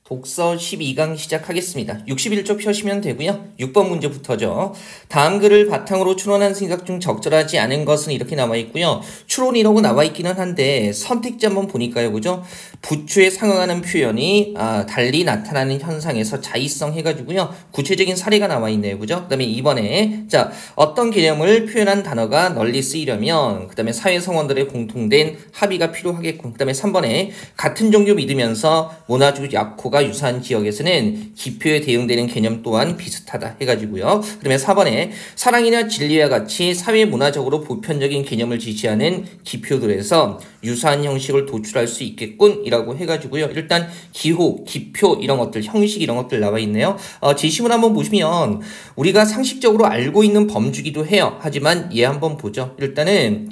독서 12강 시작하겠습니다. 61쪽 펴시면 되고요. 6번 문제부터죠. 다음 글을 바탕으로 추론한 생각 중 적절하지 않은 것은 이렇게 나와 있고요. 추론이라고 나와 있기는 한데 선택지 한번 보니까요. 그죠? 부추에 상응하는 표현이 달리 나타나는 현상에서 자의성 해가지고요. 구체적인 사례가 나와 있네요. 그죠? 그 다음에 2번에 어떤 개념을 표현한 단어가 널리 쓰이려면 그 다음에 사회성원들의 공통된 합의가 필요하겠고 그 다음에 3번에 같은 종교 믿으면서 문화적 약호가 유사한 지역에서는 기표에 대응되는 개념 또한 비슷하다 해가지고요. 그 다음에 4번에 사랑이나 진리와 같이 사회문화적으로 보편적인 개념을 지시하는 기표들에서 유사한 형식을 도출할 수 있겠군 이라고 해가지고요. 일단 기호, 기표 이런 것들, 형식 이런 것들 나와 있네요. 제시문 한번 보시면 우리가 상식적으로 알고 있는 범주기도 해요. 하지만 얘 한번 보죠. 일단은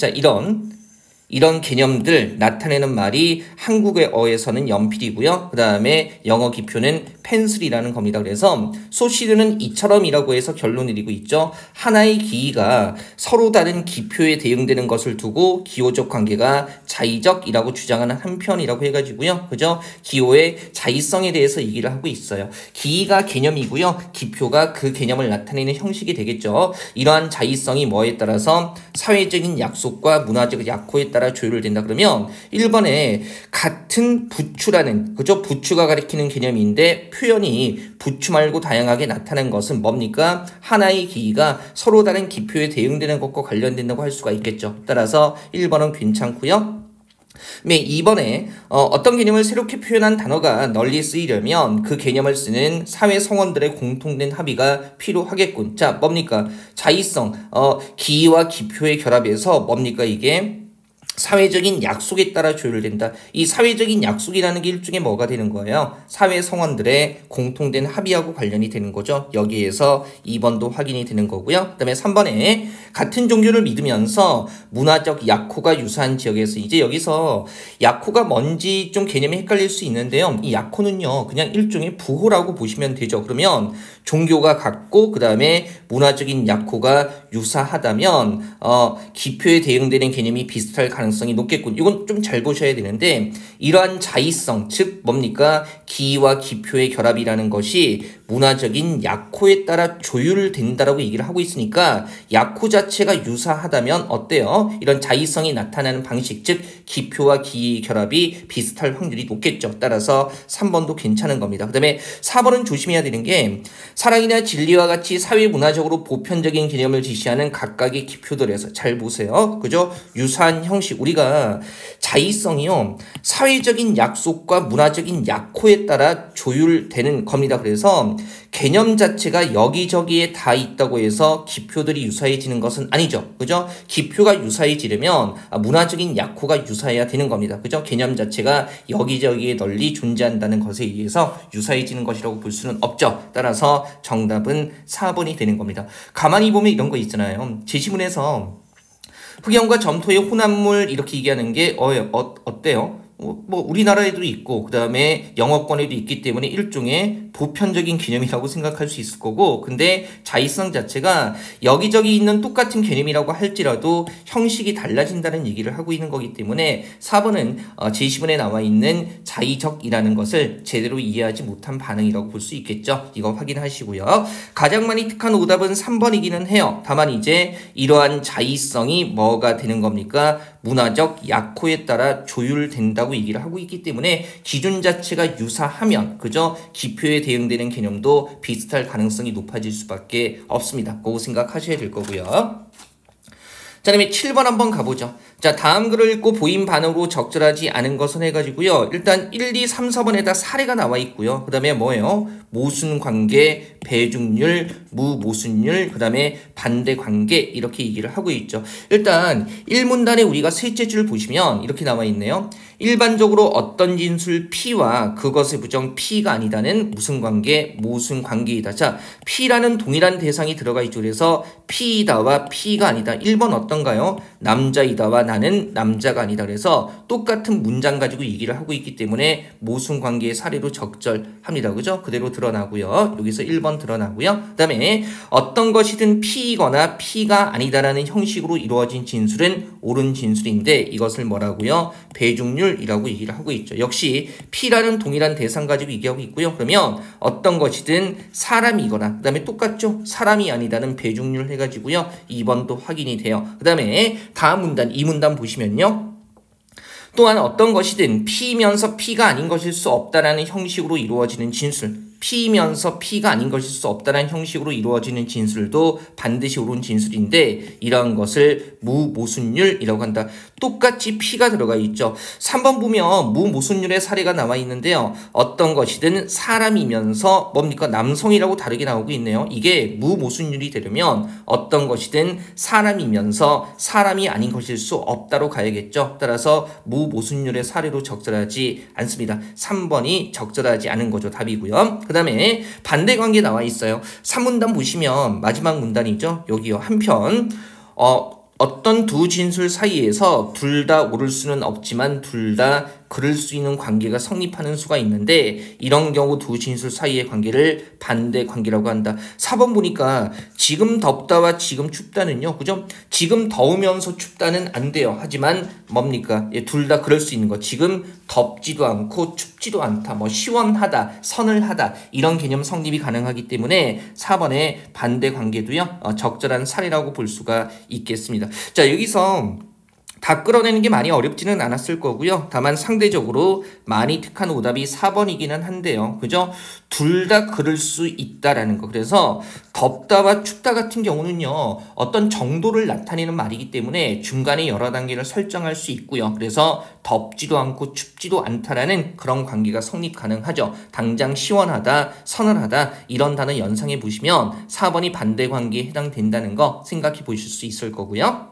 이런 개념들 나타내는 말이 한국어에서는 연필이고요. 그 다음에 영어 기표는 펜슬이라는 겁니다. 그래서 소시드는 이처럼이라고 해서 결론 내리고 있죠. 하나의 기의가 서로 다른 기표에 대응되는 것을 두고 기호적 관계가 자의적이라고 주장하는 한 편이라고 해가지고요. 그죠? 기호의 자의성에 대해서 얘기를 하고 있어요. 기의가 개념이고요. 기표가 그 개념을 나타내는 형식이 되겠죠. 이러한 자의성이 뭐에 따라서 사회적인 약속과 문화적 약호에 따라 조율된다. 그러면 1번에 같은 부추라는 그죠? 부추가 가리키는 개념인데 표현이 부추 말고 다양하게 나타난 것은 뭡니까? 하나의 기의가 서로 다른 기표에 대응되는 것과 관련된다고 할 수가 있겠죠. 따라서 1번은 괜찮고요. 2번에 어떤 개념을 새롭게 표현한 단어가 널리 쓰이려면 그 개념을 쓰는 사회 성원들의 공통된 합의가 필요하겠군. 자, 뭡니까? 자의성, 기의와 기표의 결합에서 뭡니까 이게? 사회적인 약속에 따라 조율된다. 이 사회적인 약속이라는 게 일종의 뭐가 되는 거예요? 사회 성원들의 공통된 합의하고 관련이 되는 거죠. 여기에서 2번도 확인이 되는 거고요. 그 다음에 3번에 같은 종교를 믿으면서 문화적 약호가 유사한 지역에서 이제 여기서 약호가 뭔지 좀 개념이 헷갈릴 수 있는데요. 이 약호는요. 그냥 일종의 부호라고 보시면 되죠. 그러면 종교가 같고 그 다음에 문화적인 약호가 유사하다면 기표에 대응되는 개념이 비슷할 가능성이 높겠군. 이건 좀 잘 보셔야 되는데 이러한 자의성, 즉 뭡니까? 기와 기표의 결합이라는 것이 문화적인 약호에 따라 조율된다라고 얘기를 하고 있으니까 약호 자체가 유사하다면 어때요? 이런 자의성이 나타나는 방식, 즉 기표와 기의 결합이 비슷할 확률이 높겠죠. 따라서 3번도 괜찮은 겁니다. 그 다음에 4번은 조심해야 되는 게 사랑이나 진리와 같이 사회문화적으로 보편적인 개념을 지시하는 각각의 기표들에서 잘 보세요. 그죠? 유사한 형식. 우리가 자의성이요. 사회적인 약속과 문화적인 약호에 따라 조율되는 겁니다. 그래서 개념 자체가 여기저기에 다 있다고 해서 기표들이 유사해지는 것은 아니죠. 그죠? 기표가 유사해지려면 문화적인 약호가 유사해야 되는 겁니다. 그죠? 개념 자체가 여기저기에 널리 존재한다는 것에 의해서 유사해지는 것이라고 볼 수는 없죠. 따라서 정답은 4번이 되는 겁니다. 가만히 보면 이런 거 있잖아요. 제시문에서 흑연과 점토의 혼합물 이렇게 얘기하는 게 어때요? 뭐 우리나라에도 있고 그 다음에 영어권에도 있기 때문에 일종의 보편적인 개념이라고 생각할 수 있을 거고 근데 자의성 자체가 여기저기 있는 똑같은 개념이라고 할지라도 형식이 달라진다는 얘기를 하고 있는 거기 때문에 4번은 제시문에 나와 있는 자의적이라는 것을 제대로 이해하지 못한 반응이라고 볼 수 있겠죠. 이거 확인하시고요. 가장 많이 택한 오답은 3번이기는 해요. 다만 이제 이러한 자의성이 뭐가 되는 겁니까? 문화적 약호에 따라 조율된다고 얘기를 하고 있기 때문에 기준 자체가 유사하면 그저 기표에 대응되는 개념도 비슷할 가능성이 높아질 수밖에 없습니다. 그거 생각하셔야 될 거고요. 자, 그다음에 7번 한번 가보죠. 자, 다음 글을 읽고 보인 반응으로 적절하지 않은 것은 해가지고요. 일단 1, 2, 3, 4번에다 사례가 나와 있고요. 그 다음에 뭐예요? 모순관계, 배중률, 무모순율, 그 다음에 반대관계 이렇게 얘기를 하고 있죠. 일단 1문단에 우리가 셋째 줄 보시면 이렇게 나와 있네요. 일반적으로 어떤 진술 P와 그것의 부정 P가 아니다는 무슨 관계? 모순 관계이다. 자, P라는 동일한 대상이 들어가 있죠. 그래서 P이다와 P가 아니다. 1번 어떤가요? 남자이다와 나는 남자가 아니다. 그래서 똑같은 문장 가지고 얘기를 하고 있기 때문에 모순 관계의 사례로 적절합니다. 그죠? 그대로 드러나고요. 여기서 1번 드러나고요. 그 다음에 어떤 것이든 P이거나 P가 아니다라는 형식으로 이루어진 진술은 옳은 진술인데 이것을 뭐라고요? 배중률 무모순율이라고 얘기를 하고 있죠. 역시 P라는 동일한 대상 가지고 얘기하고 있고요. 그러면 어떤 것이든 사람이거나, 그 다음에 똑같죠? 사람이 아니다는 배중률 해가지고요. 2번도 확인이 돼요. 그 다음에 다음 문단, 이 문단 보시면요. 또한 어떤 것이든 P면서 P가 아닌 것일 수 없다라는 형식으로 이루어지는 진술, P면서 P가 아닌 것일 수 없다라는 형식으로 이루어지는 진술도 반드시 옳은 진술인데 이러한 것을 무모순율이라고 한다. 똑같이 P가 들어가 있죠. 3번 보면 무모순율의 사례가 나와 있는데요. 어떤 것이든 사람이면서 뭡니까? 남성이라고 다르게 나오고 있네요. 이게 무모순율이 되려면 어떤 것이든 사람이면서 사람이 아닌 것일 수 없다로 가야겠죠. 따라서 무모순율의 사례로 적절하지 않습니다. 3번이 적절하지 않은 거죠. 답이고요. 그 다음에 반대 관계 나와 있어요. 3문단 보시면 마지막 문단이죠. 여기요. 한편 어떤 두 진술 사이에서 둘 다 옳을 수는 없지만 둘 다 그럴 수 있는 관계가 성립하는 수가 있는데 이런 경우 두 진술 사이의 관계를 반대 관계라고 한다. 4번 보니까 지금 덥다와 지금 춥다는요. 그죠? 지금 더우면서 춥다는 안 돼요. 하지만 뭡니까? 둘 다 그럴 수 있는 거. 지금 덥지도 않고 춥지도 않다. 뭐 시원하다, 서늘하다 이런 개념 성립이 가능하기 때문에 4번의 반대 관계도요. 적절한 사례라고 볼 수가 있겠습니다. 자, 여기서 다 끌어내는 게 많이 어렵지는 않았을 거고요. 다만 상대적으로 많이 택한 오답이 4번이기는 한데요. 그죠? 둘 다 그럴 수 있다라는 거. 그래서 덥다와 춥다 같은 경우는요. 어떤 정도를 나타내는 말이기 때문에 중간에 여러 단계를 설정할 수 있고요. 그래서 덥지도 않고 춥지도 않다라는 그런 관계가 성립 가능하죠. 당장 시원하다, 서늘하다 이런 단어 연상해 보시면 4번이 반대 관계에 해당된다는 거 생각해 보실 수 있을 거고요.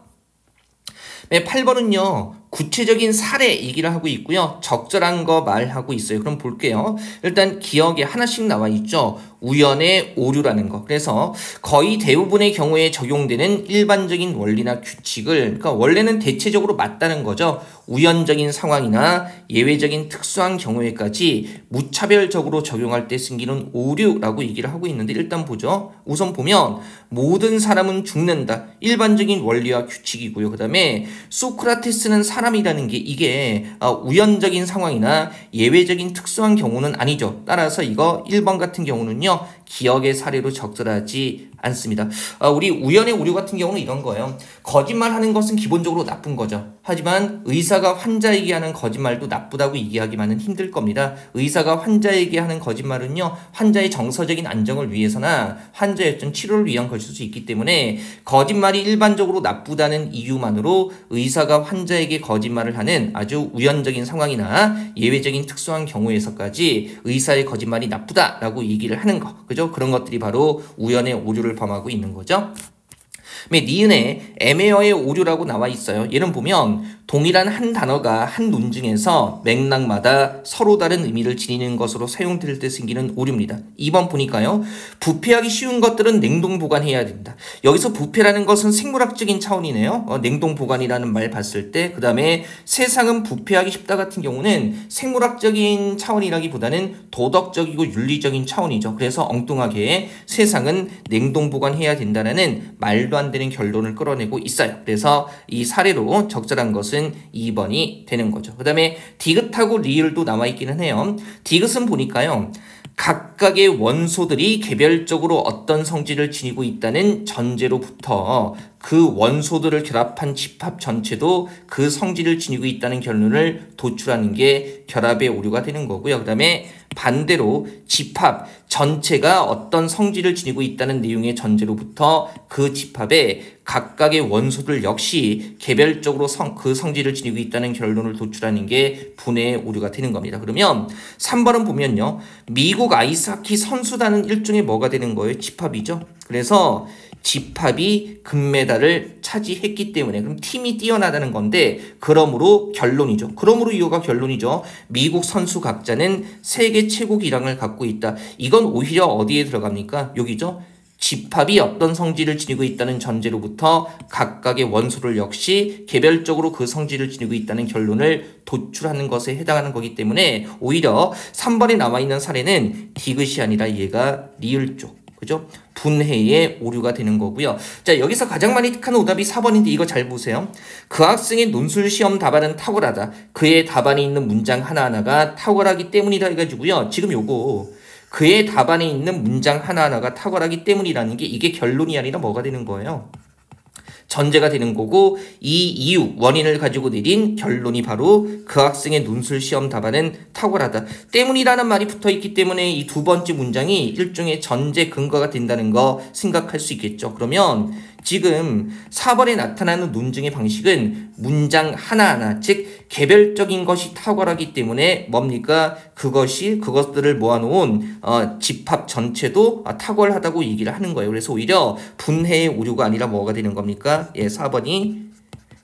네, 8번은요. 구체적인 사례 얘기를 하고 있고요. 적절한 거 말하고 있어요. 그럼 볼게요. 일단 기억에 하나씩 나와 있죠. 우연의 오류라는 거. 그래서 거의 대부분의 경우에 적용되는 일반적인 원리나 규칙을, 그러니까 원래는 대체적으로 맞다는 거죠. 우연적인 상황이나 예외적인 특수한 경우에까지 무차별적으로 적용할 때 생기는 오류라고 얘기를 하고 있는데 일단 보죠. 우선 보면 모든 사람은 죽는다. 일반적인 원리와 규칙이고요. 그 다음에 소크라테스는 사람이라는 게 이게 우연적인 상황이나 예외적인 특수한 경우는 아니죠. 따라서 이거 1번 같은 경우는요. 기억의 사례로 적절하지 않습니다. 우리 우연의 오류 같은 경우는 이런 거예요. 거짓말하는 것은 기본적으로 나쁜 거죠. 하지만 의사가 환자에게 하는 거짓말도 나쁘다고 얘기하기만은 힘들 겁니다. 의사가 환자에게 하는 거짓말은요. 환자의 정서적인 안정을 위해서나 환자의 어떤 치료를 위한 것일 수 있기 때문에 거짓말이 일반적으로 나쁘다는 이유만으로 의사가 환자에게 거짓말을 하는 아주 우연적인 상황이나 예외적인 특수한 경우에서까지 의사의 거짓말이 나쁘다라고 얘기를 하는 거. 그죠? 그런 것들이 바로 우연의 오류를 범하고 있는 거죠. 니은에 애매어의 오류라고 나와 있어요. 얘는 보면 동일한 한 단어가 한 논증에서 맥락마다 서로 다른 의미를 지니는 것으로 사용될 때 생기는 오류입니다. 2번 보니까요. 부패하기 쉬운 것들은 냉동 보관해야 된다. 여기서 부패라는 것은 생물학적인 차원이네요. 냉동 보관이라는 말 봤을 때 그 다음에 세상은 부패하기 쉽다 같은 경우는 생물학적인 차원이라기보다는 도덕적이고 윤리적인 차원이죠. 그래서 엉뚱하게 세상은 냉동 보관해야 된다는 말도 안 되는 결론을 끌어내고 있어요. 그래서 이 사례로 적절한 것은 2번이 되는 거죠. 그 다음에 디귿하고 리을도 나와 있기는 해요. 디귿은 보니까요. 각각의 원소들이 개별적으로 어떤 성질을 지니고 있다는 전제로부터 그 원소들을 결합한 집합 전체도 그 성질을 지니고 있다는 결론을 도출하는 게 결합의 오류가 되는 거고요. 그 다음에 반대로 집합 전체가 어떤 성질을 지니고 있다는 내용의 전제로부터 그 집합의 각각의 원소들 역시 개별적으로 그 성질을 지니고 있다는 결론을 도출하는 게 분해의 오류가 되는 겁니다. 그러면 3번은 보면요. 미국 아이스하키 선수단은 일종의 뭐가 되는 거예요? 집합이죠. 그래서 집합이 금메달을 차지했기 때문에 그럼 팀이 뛰어나다는 건데 그러므로 결론이죠. 그러므로 이거가 결론이죠. 미국 선수 각자는 세계 최고 기량을 갖고 있다. 이건 오히려 어디에 들어갑니까? 여기죠. 집합이 어떤 성질을 지니고 있다는 전제로부터 각각의 원소를 역시 개별적으로 그 성질을 지니고 있다는 결론을 도출하는 것에 해당하는 거기 때문에 오히려 3번에 나와 있는 사례는 디귿이 아니라 얘가 리을 쪽. 그죠? 분해의 오류가 되는 거고요. 자, 여기서 가장 많이 택하는 오답이 4번인데 이거 잘 보세요. 그 학생의 논술 시험 답안은 탁월하다. 그의 답안에 있는 문장 하나하나가 탁월하기 때문이다 해가지고요. 지금 요거 그의 답안에 있는 문장 하나하나가 탁월하기 때문이라는 게 이게 결론이 아니라 뭐가 되는 거예요? 전제가 되는 거고 이 이유, 원인을 가지고 내린 결론이 바로 그 학생의 논술 시험 답안은 탁월하다. 때문이라는 말이 붙어있기 때문에 이 두 번째 문장이 일종의 전제 근거가 된다는 거 생각할 수 있겠죠. 그러면 지금 4번에 나타나는 논증의 방식은 문장 하나하나, 즉 개별적인 것이 탁월하기 때문에 뭡니까? 그것들을 모아놓은 집합 전체도 탁월하다고 얘기를 하는 거예요. 그래서 오히려 분해의 오류가 아니라 뭐가 되는 겁니까? 예, 4번이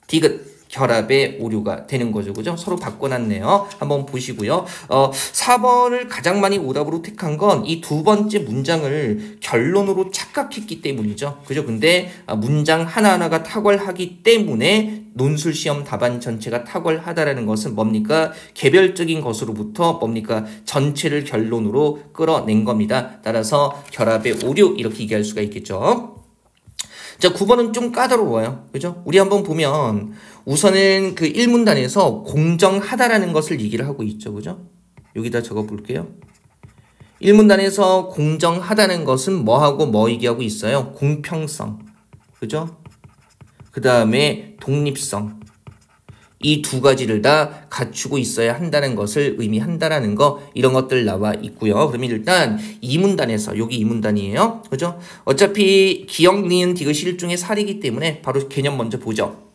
디귿. 결합의 오류가 되는 거죠. 그죠? 서로 바꿔놨네요. 한번 보시고요. 4번을 가장 많이 오답으로 택한 건 이 두 번째 문장을 결론으로 착각했기 때문이죠. 그죠? 근데 문장 하나하나가 탁월하기 때문에 논술 시험 답안 전체가 탁월하다라는 것은 뭡니까? 개별적인 것으로부터 뭡니까? 전체를 결론으로 끌어낸 겁니다. 따라서 결합의 오류 이렇게 얘기할 수가 있겠죠. 자, 9번은 좀 까다로워요. 그죠? 우리 한번 보면 우선은 그 1문단에서 공정하다라는 것을 얘기를 하고 있죠. 그죠? 여기다 적어 볼게요. 1문단에서 공정하다는 것은 뭐하고 뭐 얘기하고 있어요? 공평성. 그죠? 그 다음에 독립성. 이 두 가지를 다 갖추고 있어야 한다는 것을 의미한다라는 거, 이런 것들 나와 있고요. 그러면 일단 2문단에서, 여기 2문단이에요. 그죠? 어차피 기억, 니은, 디귿이 일종의 살이기 때문에 바로 개념 먼저 보죠.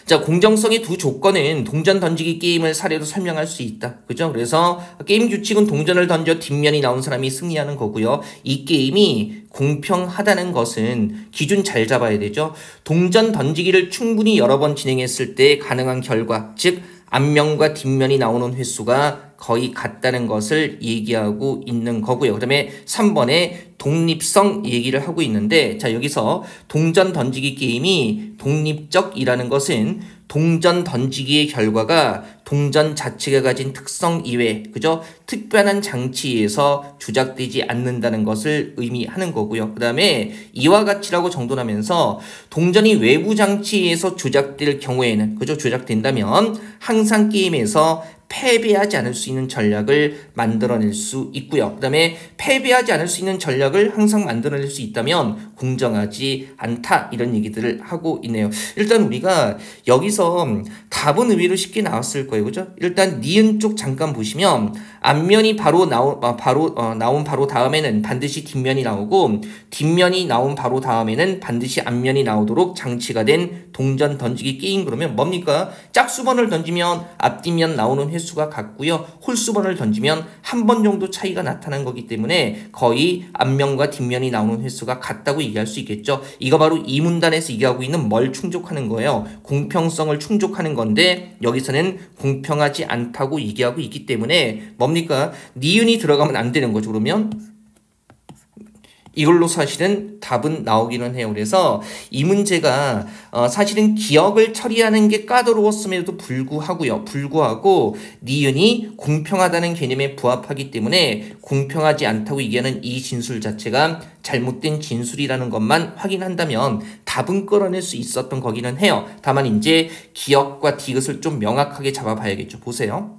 자, 공정성의 두 조건은 동전 던지기 게임을 사례로 설명할 수 있다. 그죠? 그래서 게임 규칙은 동전을 던져 뒷면이 나온 사람이 승리하는 거고요. 이 게임이 공평하다는 것은 기준 잘 잡아야 되죠. 동전 던지기를 충분히 여러 번 진행했을 때 가능한 결과, 즉 앞면과 뒷면이 나오는 횟수가 거의 같다는 것을 얘기하고 있는 거고요. 그 다음에 3번에 독립성 얘기를 하고 있는데, 자, 여기서 동전 던지기 게임이 독립적이라는 것은 동전 던지기의 결과가 동전 자체가 가진 특성 이외에, 그죠? 특별한 장치에서 조작되지 않는다는 것을 의미하는 거고요. 그 다음에 이와 같이라고 정돈하면서 동전이 외부 장치에서 조작될 경우에는, 그죠? 조작된다면 항상 게임에서 패배하지 않을 수 있는 전략을 만들어낼 수 있고요. 그 다음에 패배하지 않을 수 있는 전략을 항상 만들어낼 수 있다면 공정하지 않다, 이런 얘기들을 하고 있네요. 일단 우리가 여기서 답은 의외로 쉽게 나왔을 거예요. 그죠? 일단 니은 쪽 잠깐 보시면 앞면이 나온 바로 다음에는 반드시 뒷면이 나오고, 뒷면이 나온 바로 다음에는 반드시 앞면이 나오도록 장치가 된 동전 던지기 게임. 그러면 뭡니까? 짝수번을 던지면 앞뒷면 나오는 횟수가 같고요. 홀수번을 던지면 한 번 정도 차이가 나타난 거기 때문에 거의 앞면과 뒷면이 나오는 횟수가 같다고 얘기할 수 있겠죠. 이거 바로 이 문단에서 얘기하고 있는 뭘 충족하는 거예요? 공평성을 충족하는 건데, 여기서는 공평하지 않다고 얘기하고 있기 때문에 뭡니까? 니은이 들어가면 안 되는 거죠. 그러면 이걸로 사실은 답은 나오기는 해요. 그래서 이 문제가 사실은 기억을 처리하는 게 까다로웠음에도 불구하고 니은이 공평하다는 개념에 부합하기 때문에 공평하지 않다고 얘기하는 이 진술 자체가 잘못된 진술이라는 것만 확인한다면 답은 끌어낼 수 있었던 거기는 해요. 다만 이제 기억과 디귿을 좀 명확하게 잡아봐야겠죠. 보세요.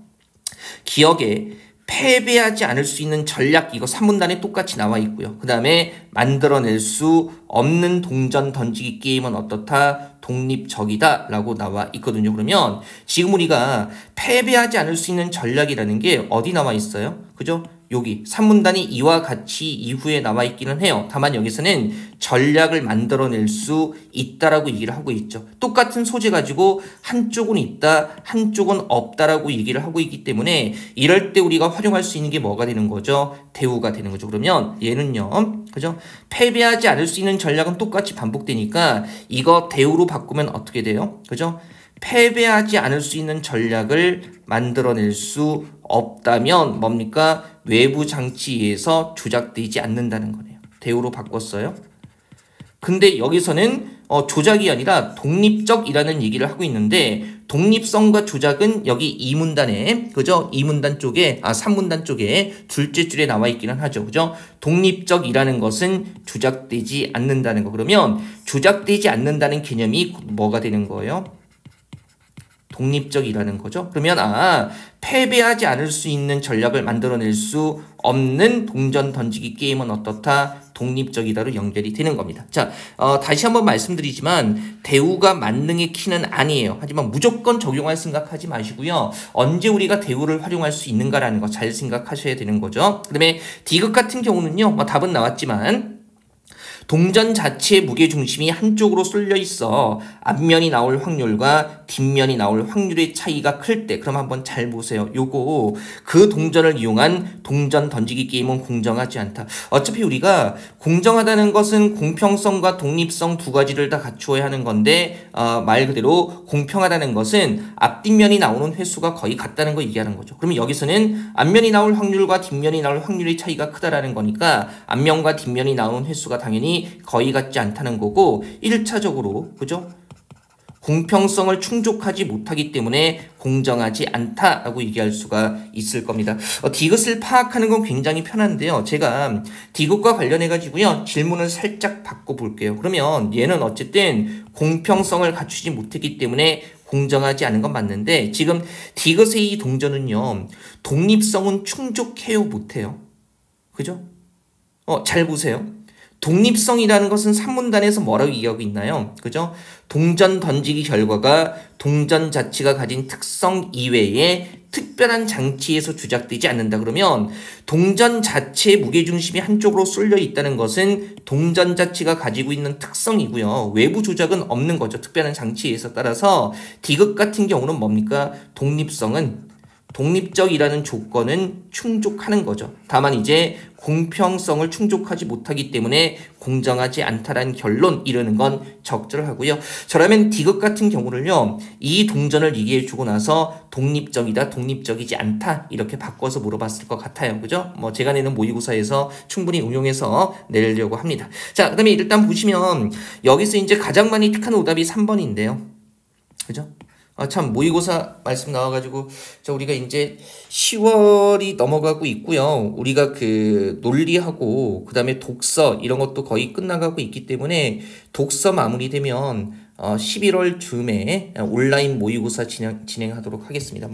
기억에 패배하지 않을 수 있는 전략, 이거 3문단에 똑같이 나와 있고요. 그 다음에 만들어낼 수 없는 동전 던지기 게임은 어떻다? 독립적이다 라고 나와 있거든요. 그러면 지금 우리가 패배하지 않을 수 있는 전략이라는 게 어디 나와 있어요? 그죠? 여기 3문단이 이와 같이 이후에 나와 있기는 해요. 다만 여기서는 전략을 만들어낼 수 있다라고 얘기를 하고 있죠. 똑같은 소재 가지고 한쪽은 있다, 한쪽은 없다라고 얘기를 하고 있기 때문에 이럴 때 우리가 활용할 수 있는 게 뭐가 되는 거죠? 대우가 되는 거죠. 그러면 얘는요, 그죠? 패배하지 않을 수 있는 전략은 똑같이 반복되니까 이거 대우로 바꾸면 어떻게 돼요? 그죠? 패배하지 않을 수 있는 전략을 만들어낼 수 없다면 뭡니까? 외부 장치에서 조작되지 않는다는 거네요. 대우로 바꿨어요. 근데 여기서는 조작이 아니라 독립적이라는 얘기를 하고 있는데 독립성과 조작은 여기 이문단에 그죠? 이문단 쪽에 3문단 쪽에 둘째 줄에 나와 있기는 하죠. 그죠? 독립적이라는 것은 조작되지 않는다는 거. 그러면 조작되지 않는다는 개념이 뭐가 되는 거예요? 독립적이라는 거죠. 그러면 패배하지 않을 수 있는 전략을 만들어낼 수 없는 동전 던지기 게임은 어떻다? 독립적이다로 연결이 되는 겁니다. 자, 다시 한번 말씀드리지만 대우가 만능의 키는 아니에요. 하지만 무조건 적용할 생각하지 마시고요. 언제 우리가 대우를 활용할 수 있는가라는 거 잘 생각하셔야 되는 거죠. 그다음에 디귿 같은 경우는요. 답은 나왔지만 동전 자체의 무게중심이 한쪽으로 쏠려 있어 앞면이 나올 확률과 뒷면이 나올 확률의 차이가 클 때 그럼 한번 잘 보세요. 요거 그 동전을 이용한 동전 던지기 게임은 공정하지 않다. 어차피 우리가 공정하다는 것은 공평성과 독립성 두 가지를 다 갖추어야 하는 건데 말 그대로 공평하다는 것은 앞뒷면이 나오는 횟수가 거의 같다는 거 얘기하는 거죠. 그러면 여기서는 앞면이 나올 확률과 뒷면이 나올 확률의 차이가 크다라는 거니까 앞면과 뒷면이 나오는 횟수가 당연히 거의 같지 않다는 거고 1차적으로 그죠? 공평성을 충족하지 못하기 때문에 공정하지 않다라고 얘기할 수가 있을 겁니다. 디귿을 파악하는 건 굉장히 편한데요. 제가 디귿과 관련해 가지고요. 질문을 살짝 바꿔볼게요. 그러면 얘는 어쨌든 공평성을 갖추지 못했기 때문에 공정하지 않은 건 맞는데 지금 디귿의 이 동전은요. 독립성은 충족해요 못해요? 그죠? 잘 보세요. 독립성이라는 것은 3문단에서 뭐라고 얘기하고 있나요? 그죠? 동전 던지기 결과가 동전 자체가 가진 특성 이외에 특별한 장치에서 조작되지 않는다. 그러면 동전 자체의 무게중심이 한쪽으로 쏠려 있다는 것은 동전 자체가 가지고 있는 특성이고요. 외부 조작은 없는 거죠. 특별한 장치에서 따라서 디귿 같은 경우는 뭡니까? 독립적이라는 조건은 충족하는 거죠. 다만 이제 공평성을 충족하지 못하기 때문에 공정하지 않다라는 결론 이르는 건 적절하고요. 저라면 디귿 같은 경우를요. 이 동전을 얘기해 주고 나서 독립적이다, 독립적이지 않다 이렇게 바꿔서 물어봤을 것 같아요. 그죠? 제가 내는 모의고사에서 충분히 응용해서 내려고 합니다. 자, 그다음에 일단 보시면 여기서 이제 가장 많이 택한 오답이 3번인데요. 그죠? 참 모의고사 말씀 나와가지고 우리가 이제 10월이 넘어가고 있고요. 우리가 그 논리하고 그 다음에 독서 이런 것도 거의 끝나가고 있기 때문에 독서 마무리되면 11월 즈음에 온라인 모의고사 진행하도록 하겠습니다.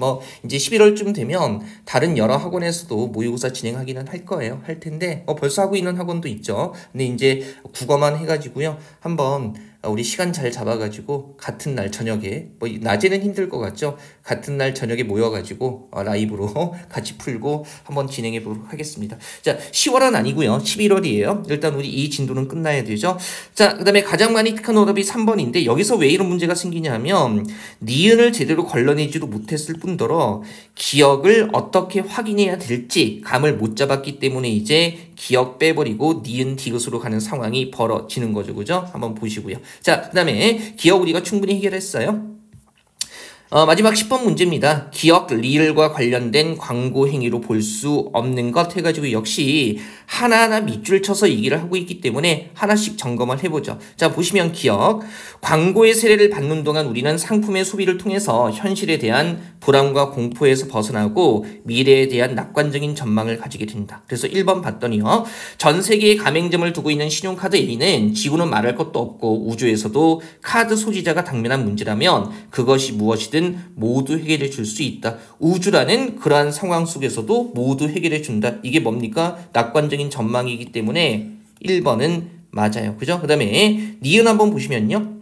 이제 11월쯤 되면 다른 여러 학원에서도 모의고사 진행하기는 할 거예요. 할 텐데 벌써 하고 있는 학원도 있죠. 근데 이제 국어만 해가지고요. 한번 우리 시간 잘 잡아가지고 같은 날 저녁에 낮에는 힘들 것 같죠? 같은 날 저녁에 모여가지고 라이브로 같이 풀고 한번 진행해 보도록 하겠습니다. 자, 10월은 아니고요. 11월이에요. 일단 우리 이 진도는 끝나야 되죠. 자, 그 다음에 가장 많이 택한 오답이 3번인데 여기서 왜 이런 문제가 생기냐면 니은을 제대로 걸러내지도 못했을 뿐더러 기억을 어떻게 확인해야 될지 감을 못 잡았기 때문에 이제 기억 빼버리고 니은 디귿으로 가는 상황이 벌어지는 거죠. 그죠? 한번 보시고요. 자, 그 다음에 기억 우리가 충분히 해결했어요. 마지막 10번 문제입니다. 기억 리을과 관련된 광고 행위로 볼 수 없는 것 해가지고 역시 하나하나 밑줄 쳐서 얘기를 하고 있기 때문에 하나씩 점검을 해보죠. 자, 보시면 기억. 광고의 세례를 받는 동안 우리는 상품의 소비를 통해서 현실에 대한 불안과 공포에서 벗어나고 미래에 대한 낙관적인 전망을 가지게 된다. 그래서 1번 봤더니요. 전 세계에 가맹점을 두고 있는 신용카드 A는 지구는 말할 것도 없고 우주에서도 카드 소지자가 당면한 문제라면 그것이 무엇이든 모두 해결해 줄 수 있다. 우주라는 그러한 상황 속에서도 모두 해결해 준다. 이게 뭡니까? 낙관적인 전망이기 때문에 1번은 맞아요. 그죠? 그 다음에 니은 한번 보시면요.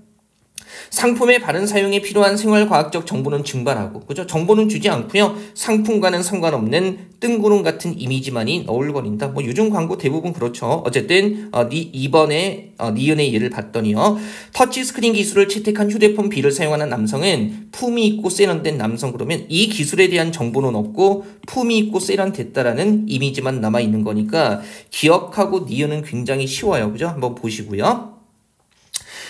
상품의 바른 사용에 필요한 생활과학적 정보는 증발하고, 그죠? 정보는 주지 않고요. 상품과는 상관없는 뜬구름 같은 이미지만이 너울거린다. 요즘 광고 대부분 그렇죠. 어쨌든 2번에 니은의 예를 봤더니요. 터치스크린 기술을 채택한 휴대폰 B를 사용하는 남성은 품이 있고 세련된 남성. 그러면 이 기술에 대한 정보는 없고 품이 있고 세련됐다라는 이미지만 남아있는 거니까 기억하고 니은은 굉장히 쉬워요. 그죠? 한번 보시고요.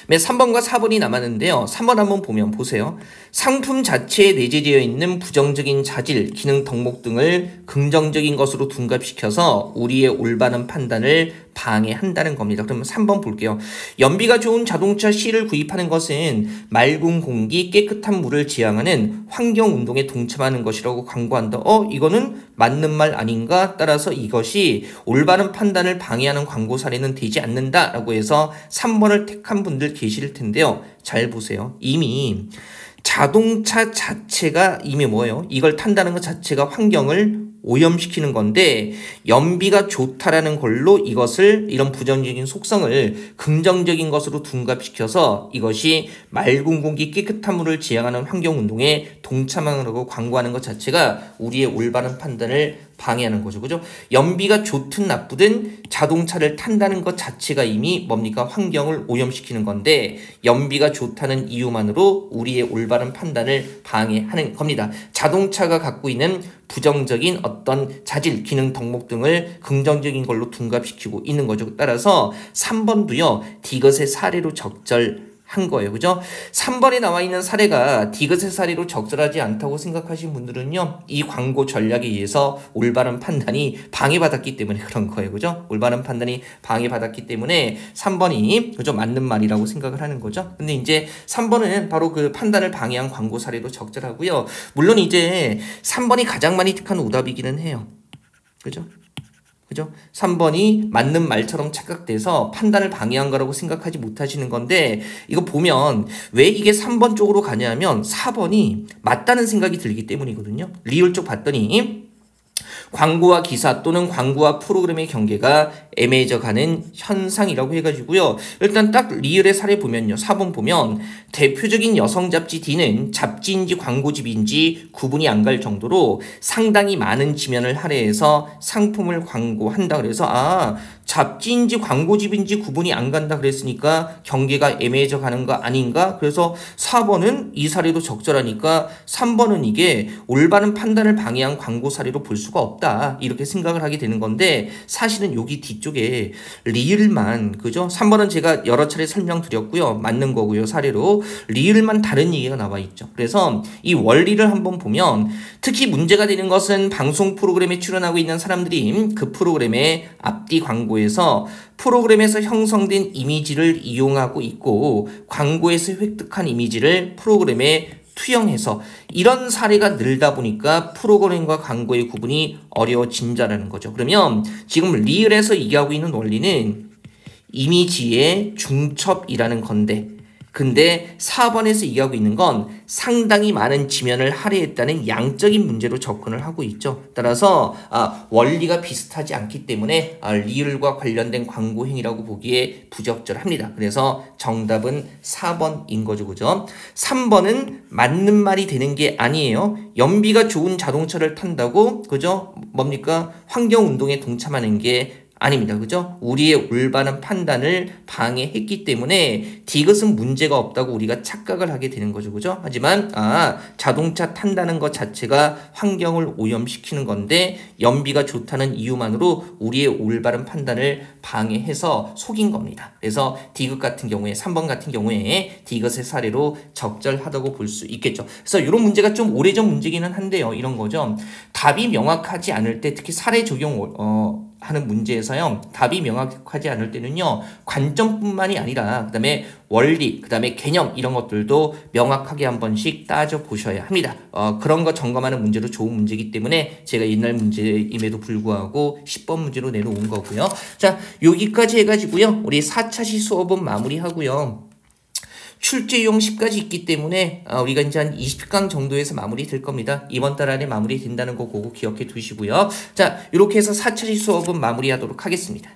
3번과 4번이 남았는데요. 3번 한번 보면 보세요. 상품 자체에 내재되어 있는 부정적인 자질, 기능 덕목 등을 긍정적인 것으로 둔갑시켜서 우리의 올바른 판단을 방해한다는 겁니다. 그러면 3번 볼게요. 연비가 좋은 자동차 C를 구입하는 것은 맑은 공기, 깨끗한 물을 지향하는 환경운동에 동참하는 것이라고 광고한다. 이거는 맞는 말 아닌가? 따라서 이것이 올바른 판단을 방해하는 광고 사례는 되지 않는다라고 해서 3번을 택한 분들 계실 텐데요. 잘 보세요. 이미 자동차 자체가 이미 뭐예요? 이걸 탄다는 것 자체가 환경을 오염시키는 건데 연비가 좋다라는 걸로 이것을 이런 부정적인 속성을 긍정적인 것으로 둔갑시켜서 이것이 맑은 공기 깨끗한 물을 지향하는 환경운동에 동참하라고 광고하는 것 자체가 우리의 올바른 판단을 방해하는 거죠. 그죠? 연비가 좋든 나쁘든 자동차를 탄다는 것 자체가 이미 뭡니까? 환경을 오염시키는 건데 연비가 좋다는 이유만으로 우리의 올바른 판단을 방해하는 겁니다. 자동차가 갖고 있는 부정적인 어떤 자질, 기능, 덕목 등을 긍정적인 걸로 둔갑시키고 있는 거죠. 따라서 3번도요. 디귿의 사례로 적절한 거예요. 그죠? 3번에 나와 있는 사례가 디귿의 사례로 적절하지 않다고 생각하신 분들은요. 이 광고 전략에 의해서 올바른 판단이 방해받았기 때문에 그런 거예요. 그죠? 올바른 판단이 방해받았기 때문에 3번이 그죠? 맞는 말이라고 생각을 하는 거죠. 근데 이제 3번은 바로 그 판단을 방해한 광고 사례로 적절하고요. 물론 이제 3번이 가장 많이 택한 오답이기는 해요. 그죠? 그죠? 3번이 맞는 말처럼 착각돼서 판단을 방해한 거라고 생각하지 못하시는 건데 이거 보면 왜 이게 3번 쪽으로 가냐면 4번이 맞다는 생각이 들기 때문이거든요. 리을 쪽 봤더니 광고와 기사 또는 광고와 프로그램의 경계가 애매해져 가는 현상이라고 해가지고요. 일단 딱 리을의 사례 보면요. 4번 보면 대표적인 여성 잡지 D는 잡지인지 광고집인지 구분이 안 갈 정도로 상당히 많은 지면을 할애해서 상품을 광고한다. 그래서 잡지인지 광고집인지 구분이 안 간다 그랬으니까 경계가 애매해져 가는 거 아닌가? 그래서 4번은 이 사례도 적절하니까 3번은 이게 올바른 판단을 방해한 광고 사례로 볼 수가 없다. 이렇게 생각을 하게 되는 건데 사실은 여기 뒤쪽에 리을만 그죠? 3번은 제가 여러 차례 설명드렸고요. 맞는 거고요. 사례로 리을만 다른 얘기가 나와 있죠. 그래서 이 원리를 한번 보면 특히 문제가 되는 것은 방송 프로그램에 출연하고 있는 사람들이 그 프로그램의 앞뒤 광고에서 프로그램에서 형성된 이미지를 이용하고 있고 광고에서 획득한 이미지를 프로그램에 투영해서 이런 사례가 늘다 보니까 프로그램과 광고의 구분이 어려워진다는 거죠. 그러면 지금 리을에서 얘기하고 있는 원리는 이미지의 중첩이라는 건데 근데 4번에서 얘기하고 있는 건 상당히 많은 지면을 할애했다는 양적인 문제로 접근을 하고 있죠. 따라서 원리가 비슷하지 않기 때문에 리을과 관련된 광고 행위라고 보기에 부적절합니다. 그래서 정답은 4번인 거죠. 그죠? 3번은 맞는 말이 되는 게 아니에요. 연비가 좋은 자동차를 탄다고 그죠? 뭡니까? 환경운동에 동참하는 게 아닙니다. 그죠? 우리의 올바른 판단을 방해했기 때문에 디귿은 문제가 없다고 우리가 착각을 하게 되는 거죠. 그죠? 하지만 자동차 탄다는 것 자체가 환경을 오염시키는 건데 연비가 좋다는 이유만으로 우리의 올바른 판단을 방해해서 속인 겁니다. 그래서 디귿 같은 경우에 3번 같은 경우에 디귿의 사례로 적절하다고 볼 수 있겠죠. 그래서 이런 문제가 좀 오래전 문제기는 한데요. 이런 거죠. 답이 명확하지 않을 때 특히 사례 적용 하는 문제에서요. 답이 명확하지 않을 때는요. 관점뿐만이 아니라 그다음에 원리, 그다음에 개념 이런 것들도 명확하게 한 번씩 따져 보셔야 합니다. 그런 거 점검하는 문제도 좋은 문제이기 때문에 제가 옛날 문제임에도 불구하고 10번 문제로 내려온 거고요. 자, 여기까지 해가지고요. 우리 4차시 수업은 마무리하고요. 출제용 10까지 있기 때문에 우리가 이제 한 20강 정도에서 마무리 될 겁니다. 이번 달 안에 마무리 된다는 거 그거 기억해 두시고요. 자, 이렇게 해서 4차시 수업은 마무리하도록 하겠습니다.